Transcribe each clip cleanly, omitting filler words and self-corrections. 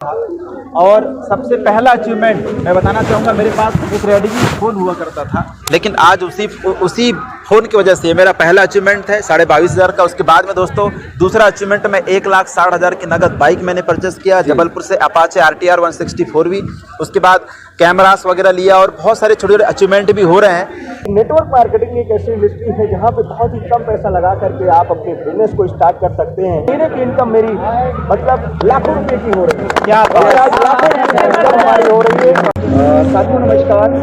और सबसे पहला अचीवमेंट मैं बताना चाहूँगा, मेरे पास एक रेडमी फ़ोन हुआ करता था, लेकिन आज उसी फ़ोन की वजह से मेरा पहला अचीवमेंट है 22,500 का। उसके बाद में दोस्तों दूसरा अचीवमेंट में 1,60,000 की नगद बाइक मैंने परचेस किया जबलपुर से, अपाचे RTR 164V। उसके बाद कैमरास वगैरह लिया और बहुत सारे छोटे छोटे अचीवमेंट भी हो रहे हैं। नेटवर्क मार्केटिंग एक ऐसी इंडस्ट्री है जहाँ पे बहुत ही कम पैसा लगा करके आप अपने बिजनेस को स्टार्ट कर सकते हैं। महीने की इनकम मेरी मतलब लाखों रुपए की हो रही है। क्या लाखों रुपए इनकम हमारी हो रही है। साथियों नमस्कार,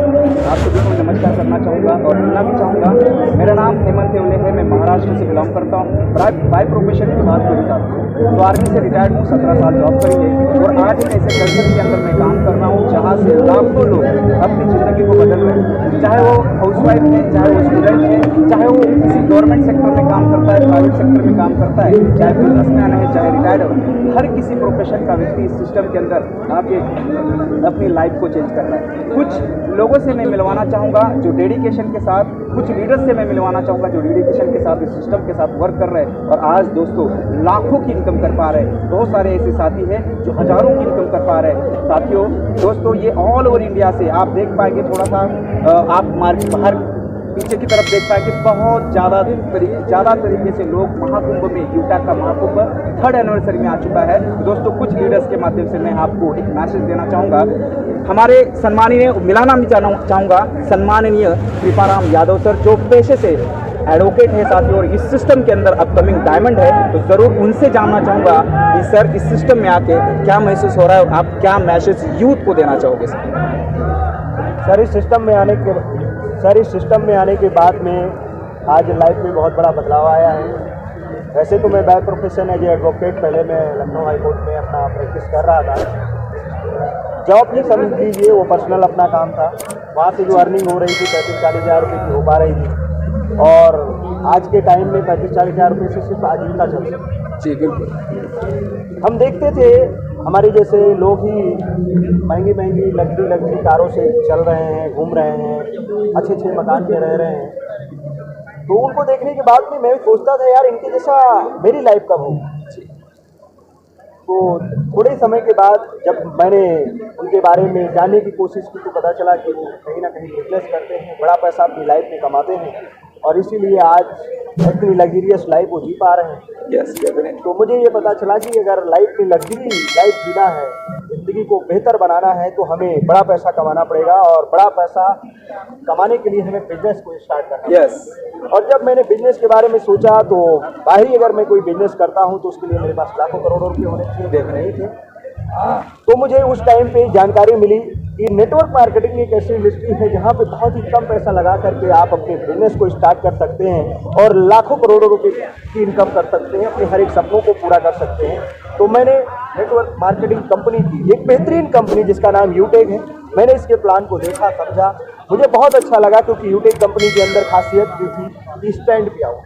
आप सभी को नमस्कार करना चाहूँगा और मिलना भी चाहूँगा। मेरा नाम हेमंत येवले है, मैं महाराष्ट्र से बिलोंग करता हूँ। बाय प्रोफेशन की बात करूँ तो आर्मी से रिटायर्ड हूँ, 17 साल जॉब करके, और आज एक ऐसे कल्चर के अंदर मैं काम कर रहा हूँ जहाँ से लाखों लोग अपनी ज़िंदगी को बदल रहे हैं। चाहे वो हाउसवाइफ है, चाहे वो स्टूडेंट है, चाहे वो किसी गवर्नमेंट सेक्टर में काम करता है, प्राइवेट सेक्टर में काम करता है, चाहे बिजनेसमैन है, चाहे रिटायर्ड हो, हर किसी प्रोफेशन का व्यक्ति इस सिस्टम के अंदर आके अपनी लाइफ को चेंज कर रहा है। कुछ लोगों से मैं मिलवाना चाहूँगा जो डेडिकेशन के साथ, कुछ लीडर्स से मैं मिलवाना चाहूँगा जो डेडिकेशन के साथ इस सिस्टम के साथ वर्क कर रहे हैं और आज दोस्तों लाखों की इनकम कर पा रहे हैं। बहुत सारे ऐसे साथी हैं जो हज़ारों की इनकम कर पा रहे हैं। साथियों दोस्तों, ये ऑल ओवर इंडिया से आप देख पाएंगे, थोड़ा सा आप मार्केट बाहर पीछे की तरफ देख पाएंगे, बहुत ज़्यादा तरीके से लोग महाकुंभ में, यूटैक का महाकुंभ 3rd एनिवर्सरी में आ चुका है। दोस्तों कुछ लीडर्स के माध्यम से मैं आपको एक मैसेज देना चाहूँगा। हमारे सम्माननीय मिलाना भी चाहूँगा सम्माननीय कृपाराम यादव सर, जो पेशे से एडवोकेट है साथियों, और इस सिस्टम के अंदर अपकमिंग डायमंड है, तो ज़रूर उनसे जानना चाहूँगा कि सर इस सिस्टम में आके क्या महसूस हो रहा है, आप क्या मैसेज यूथ को देना चाहोगे सर? इस सिस्टम में आने के बाद में आज लाइफ में बहुत बड़ा बदलाव आया है। वैसे तो मैं बाय प्रोफेशन एज एडवोकेट, पहले मैं लखनऊ हाई कोर्ट में अपना प्रैक्टिस कर रहा था। जॉब ही समझ लीजिए, वो पर्सनल अपना काम था। वहाँ से जो अर्निंग हो रही थी 35-40 हज़ार रुपये की हो पा रही थी, और आज के टाइम में 35-40 हज़ार रुपये से सिर्फ आजीविका चल रही है। जी बिल्कुल। हम देखते थे हमारे जैसे लोग ही महंगी लग्जरी कारों से चल रहे हैं, घूम रहे हैं, अच्छे मकान में रह रहे हैं, तो उनको देखने के बाद में मैं सोचता था यार इनके जैसा मेरी लाइफ कब होगी। तो थोड़े समय के बाद जब मैंने उनके बारे में जानने की कोशिश की तो पता चला कि वो कहीं ना कहीं बिजनेस करते हैं, बड़ा पैसा अपनी लाइफ में कमाते हैं, और इसीलिए आज इतनी लग्जरियस लाइफ वो जी पा रहे हैं। तो मुझे ये पता चला कि अगर लाइफ में लग्जरी लाइफ जीना है, ज़िंदगी को बेहतर बनाना है, तो हमें बड़ा पैसा कमाना पड़ेगा, और बड़ा पैसा कमाने के लिए हमें बिजनेस को स्टार्ट करना है। और जब मैंने बिजनेस के बारे में सोचा तो बाहरी अगर मैं कोई बिजनेस करता हूँ तो उसके लिए मेरे पास लाखों करोड़ों रुपये होने चाहिए, देख नहीं थे। तो मुझे उस टाइम पे जानकारी मिली कि नेटवर्क मार्केटिंग एक ऐसी इंडस्ट्री है जहाँ पे बहुत ही कम पैसा लगा करके आप अपने बिजनेस को स्टार्ट कर सकते हैं और लाखों करोड़ों रुपए की इनकम कर सकते हैं, अपने हर एक सपनों को पूरा कर सकते हैं। तो मैंने नेटवर्क मार्केटिंग कंपनी की एक बेहतरीन कंपनी जिसका नाम यूटेक है, मैंने इसके प्लान को देखा, समझा, मुझे बहुत अच्छा लगा, क्योंकि यूटेक कंपनी के अंदर खासियत जो थी इंस्टेंट पे आओ।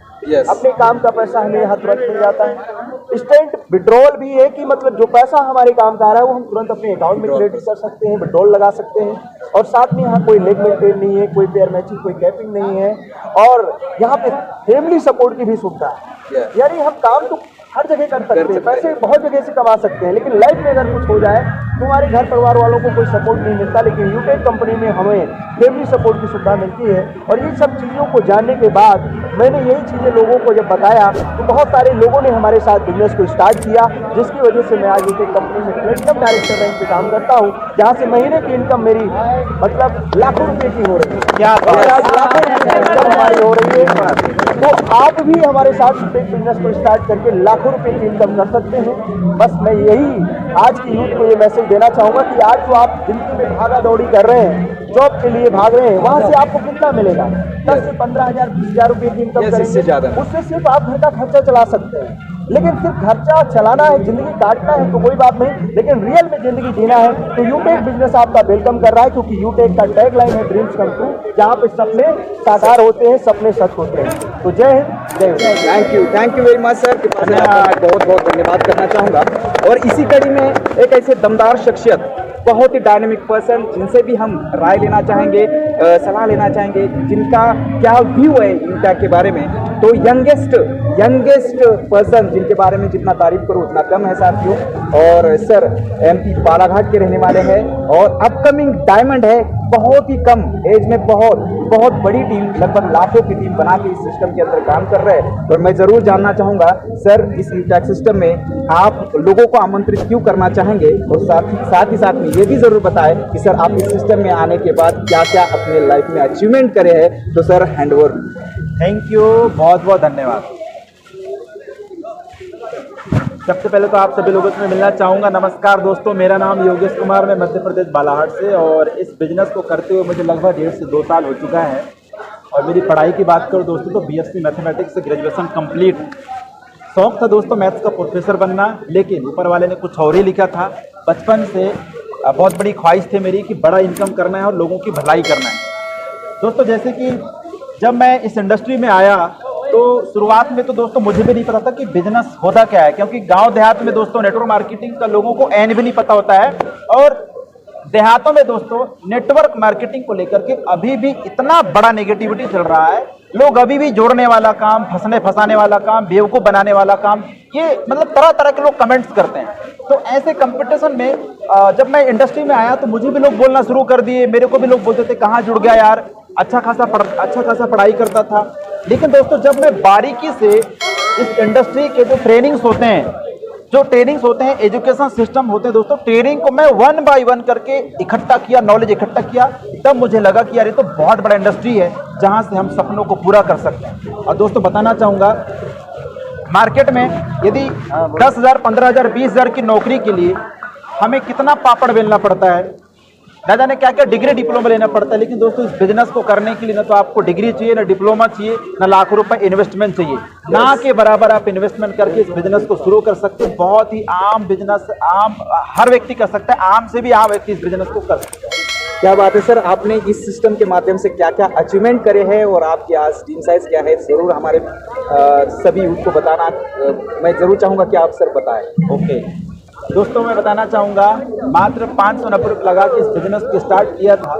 अपने काम का पैसा हमें यहाँ तुरंत मिल जाता है। इंस्टेंट विड्रॉल भी है कि मतलब जो पैसा हमारे काम का आ रहा है वो हम तुरंत अपने अकाउंट में क्रेडिट कर सकते हैं, विड्रॉल लगा सकते हैं, और साथ में यहाँ कोई लेग मेंटेन नहीं है, कोई पेयर मैचिंग, कोई कैपिंग नहीं है, और यहाँ पे फैमिली सपोर्ट की भी सुविधा है। यानी हम काम तो हर जगह कर सकते हैं, पैसे बहुत जगह से कमा सकते हैं, लेकिन लाइफ में अगर कुछ हो जाए तो हमारे घर परिवार वालों को कोई सपोर्ट नहीं मिलता, लेकिन यूटेक कंपनी में हमें फैमिली सपोर्ट की सुविधा मिलती है। और ये सब चीज़ों को जानने के बाद मैंने यही चीज़ें लोगों को जब बताया तो बहुत सारे लोगों ने हमारे साथ बिजनेस को स्टार्ट किया, जिसकी वजह से मैं आज यूटेक कंपनी में प्लेटिनम डायरेक्टर रैंक पे काम करता हूँ, जहाँ से महीने की इनकम मेरी मतलब लाखों रुपये की हो रही है। क्या लाखों रुपये की इनकम हमारी हो रही है। तो आप भी हमारे साथ यूटेक बिजनेस को स्टार्ट करके लाखों रुपए की इनकम कर सकते हैं। बस मैं यही आज की यूथ को ये मैसेज देना चाहूँगा कि आज जो आप जिंदगी में भागा दौड़ी कर रहे हैं, जॉब के लिए भाग रहे हैं, वहाँ से आपको कितना मिलेगा? 10 से 15 हज़ार 20 हज़ार रुपये की इनकम करेंगे, उससे सिर्फ आप घर का खर्चा चला सकते हैं। लेकिन सिर्फ खर्चा चलाना है, जिंदगी काटना है तो कोई बात नहीं, लेकिन रियल में जिंदगी जीना है तो यूटेक बिजनेस आपका वेलकम कर रहा है, क्योंकि यूटेक का टैगलाइन है ड्रीम्स कम ट्रू, जहाँ पे सपने साकार होते हैं, सपने सच होते हैं। तो जय हिंद, जय Hind. Thank you very much sir. बहुत बहुत धन्यवाद करना चाहूँगा। और इसी कड़ी में एक ऐसे दमदार शख्सियत, बहुत ही डायनेमिक पर्सन, जिनसे भी हम राय लेना चाहेंगे, सलाह लेना चाहेंगे, जिनका क्या व्यू है इंटैक के बारे में, तो यंगेस्ट पर्सन जिनके बारे में जितना तारीफ करूँ उतना कम है साथियों। और सर एमपी बालाघाट के रहने वाले हैं और अपकमिंग डायमंड है, बहुत ही कम एज में बहुत बड़ी टीम, लगभग लाखों की टीम बना के इस सिस्टम के अंदर काम कर रहे हैं। तो मैं जरूर जानना चाहूंगा सर, इस टैक्स सिस्टम में आप लोगों को आमंत्रित क्यों करना चाहेंगे, और साथ ही साथ में ये भी जरूर बताएं कि सर आप इस सिस्टम में आने के बाद क्या क्या अपने लाइफ में अचीवमेंट करे हैं। तो sir hand over. Thank you, बहुत बहुत धन्यवाद। सबसे पहले तो आप सभी लोगों से मैं मिलना चाहूँगा। नमस्कार दोस्तों, मेरा नाम योगेश कुमार, मैं मध्य प्रदेश बालाघाट से, और इस बिजनेस को करते हुए मुझे लगभग 1.5 से 2 साल हो चुका है। और मेरी पढ़ाई की बात करूँ दोस्तों तो BSc मैथमेटिक्स से ग्रेजुएशन कंप्लीट। शौक था दोस्तों मैथ्स का प्रोफेसर बनना, लेकिन ऊपर वाले ने कुछ और ही लिखा था। बचपन से बहुत बड़ी ख्वाहिश थी मेरी कि बड़ा इनकम करना है और लोगों की भलाई करना है। दोस्तों जैसे कि जब मैं इस इंडस्ट्री में आया तो शुरुआत में तो दोस्तों मुझे भी नहीं पता था कि बिजनेस होता क्या है, क्योंकि गांव देहात में दोस्तों नेटवर्क मार्केटिंग का लोगों को एन भी नहीं पता होता है। और देहातों में दोस्तों नेटवर्क मार्केटिंग को लेकर के अभी भी इतना बड़ा नेगेटिविटी चल रहा है। लोग अभी भी जोड़ने वाला काम, फंसाने वाला काम, बेवकूफ़ बनाने वाला काम, ये मतलब तरह तरह के लोग कमेंट्स करते हैं। तो ऐसे कंपटीशन में जब मैं इंडस्ट्री में आया तो मुझे भी लोग बोलना शुरू कर दिए, मेरे को भी लोग बोलते थे कहाँ जुड़ गया यार, अच्छा खासा पढ़ाई करता था। लेकिन दोस्तों जब मैं बारीकी से इस इंडस्ट्री के जो ट्रेनिंग्स होते हैं, एजुकेशन सिस्टम होते हैं दोस्तों, ट्रेनिंग को मैं 1 बाय 1 करके इकट्ठा किया, नॉलेज इकट्ठा किया, तब मुझे लगा कि यार ये तो बहुत बड़ा इंडस्ट्री है जहां से हम सपनों को पूरा कर सकते हैं। और दोस्तों बताना चाहूँगा, मार्केट में यदि 10,000, 15,000, 20,000 की नौकरी के लिए हमें कितना पापड़ बेलना पड़ता है, ना जाने क्या क्या डिग्री डिप्लोमा लेना पड़ता है। लेकिन दोस्तों इस बिजनेस को करने के लिए ना तो आपको डिग्री चाहिए, ना डिप्लोमा चाहिए, ना लाखों रुपए इन्वेस्टमेंट चाहिए, ना के बराबर आप इन्वेस्टमेंट करके इस बिजनेस को शुरू कर सकते हैं। बहुत ही आम बिजनेस, हर व्यक्ति कर सकता है, आम से भी आम व्यक्ति इस बिजनेस को कर सकता है। क्या बात है सर, आपने इस सिस्टम के माध्यम से क्या क्या अचीवमेंट करे हैं और आपकी आज टीम साइज क्या है, जरूर हमारे सभी यूथ को बताना मैं जरूर चाहूँगा कि आप सर बताएं। ओके दोस्तों, मैं बताना चाहूँगा, मात्र 590 रुपये लगा के इस बिजनेस को स्टार्ट किया था।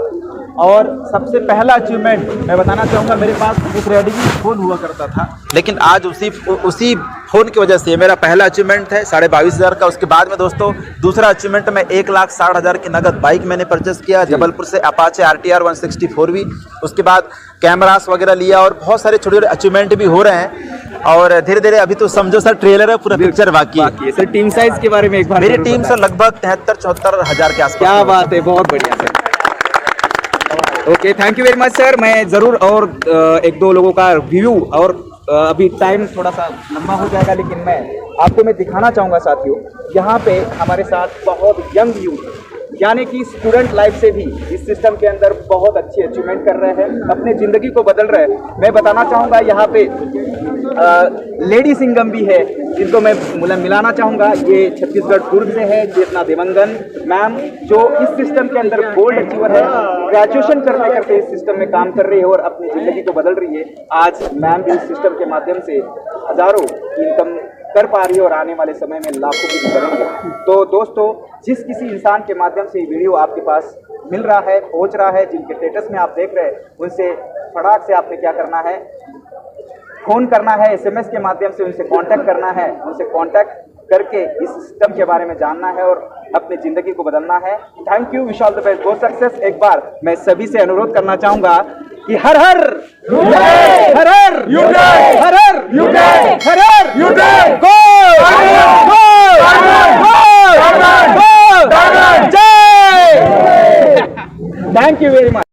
और सबसे पहला अचीवमेंट मैं बताना चाहूँगा, मेरे पास एक रेडमी फ़ोन हुआ करता था, लेकिन आज उसी फ़ोन की वजह से मेरा पहला अचीवमेंट है 22,500 का। उसके बाद में दोस्तों दूसरा अचीवमेंट में 1,60,000 की नगद बाइक मैंने परचेस किया जबलपुर से, अपाचे RTR 164V। उसके बाद कैमरास वगैरह लिया और बहुत सारे छोटे छोटे अचीवमेंट भी हो रहे हैं। और धीरे धीरे अभी तो समझो सर ट्रेलर है, पूरा पिक्चर बाकी है। सर टीम साइज के बारे में एक बार मेरी टीम से लगभग 73-74 हज़ार के आसपास। क्या बात है, बहुत बढ़िया sir. Okay, thank you very much sir. मैं ज़रूर और 1-2 लोगों का रिव्यू, और अभी टाइम थोड़ा सा लंबा हो जाएगा, लेकिन मैं दिखाना चाहूँगा साथियों, यहाँ पे हमारे साथ बहुत यंग यूथ, यानी कि स्टूडेंट लाइफ से भी इस सिस्टम के अंदर बहुत अच्छी अचीवमेंट कर रहे हैं, अपने ज़िंदगी को बदल रहे हैं। मैं बताना चाहूँगा यहाँ पे लेडी सिंगम भी है, जिनको मैं मिलाना चाहूँगा। ये छत्तीसगढ़ पूर्व से है, चेतना देवंगन मैम, जो इस सिस्टम के अंदर गोल्ड अचीवर है, ग्रेजुएशन करते करते इस सिस्टम में काम कर रही है और अपनी ज़िंदगी को बदल रही है। आज मैम भी इस सिस्टम के माध्यम से हज़ारों इनकम कर पा रही है और आने वाले समय में लाखों की भी करेंगे। तो दोस्तों, जिस किसी इंसान के माध्यम से ये वीडियो आपके पास मिल रहा है, पहुंच रहा है, जिनके स्टेटस में आप देख रहे हैं, उनसे फटाक से आपने क्या करना है, फ़ोन करना है, SMS के माध्यम से उनसे कांटेक्ट करना है, उनसे कांटेक्ट करके इस सिस्टम के बारे में जानना है और अपनी ज़िंदगी को बदलना है। Thank you, wish all the best, go success. एक बार मैं सभी से अनुरोध करना चाहूँगा कि हर हर हर हर हर हर जय। Thank you very much.